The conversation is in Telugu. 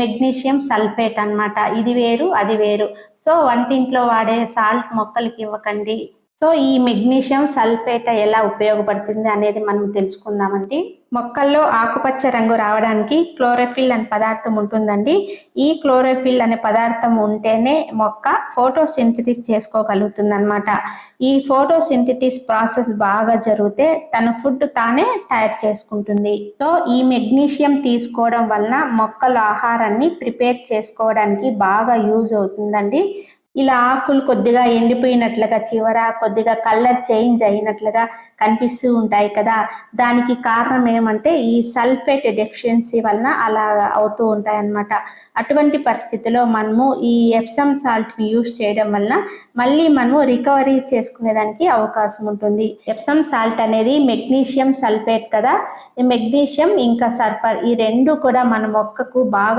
మెగ్నీషియం సల్ఫేట్ అన్నమాట. ఇది వేరు అది వేరు. సో వంటింట్లో వాడే సాల్ట్ మొక్కలకి ఇవ్వకండి. సో ఈ మెగ్నీషియం సల్ఫేట్ ఎలా ఉపయోగపడుతుంది అనేది మనం తెలుసుకుందామండి. మొక్కల్లో ఆకుపచ్చ రంగు రావడానికి క్లోరోఫిల్ అనే పదార్థం ఉంటుందండి. ఈ క్లోరోఫిల్ అనే పదార్థం ఉంటేనే మొక్క ఫోటోసింథసిస్ చేసుకోగలుగుతుంది అన్నమాట. ఈ ఫోటోసింథసిస్ ప్రాసెస్ బాగా జరిగితే తన ఫుడ్ తానే తయారు చేసుకుంటుంది. సో ఈ మెగ్నీషియం తీసుకోవడం వలన మొక్కలు ఆహారాన్ని ప్రిపేర్ చేసుకోవడానికి బాగా యూజ్ అవుతుందండి. ఇలా ఆకులు కొద్దిగా ఎండిపోయినట్లుగా చివర కొద్దిగా కలర్ చేంజ్ అయినట్లుగా కనిపిస్తూ ఉంటాయి కదా, దానికి కారణం ఏమంటే ఈ సల్ఫేట్ డెఫిషియన్సీ వలన అలా అవుతూ ఉంటాయి అన్నమాట. అటువంటి పరిస్థితిలో మనము ఈ ఎప్సమ్ సాల్ట్ ని యూజ్ చేయడం వలన మళ్ళీ మనము రికవరీ చేసుకునేదానికి అవకాశం ఉంటుంది. ఎప్సమ్ సాల్ట్ అనేది మెగ్నీషియం సల్ఫేట్ కదా, ఈ మెగ్నీషియం ఇంకా సల్ఫర్ ఈ రెండు కూడా మన మొక్కకు బాగా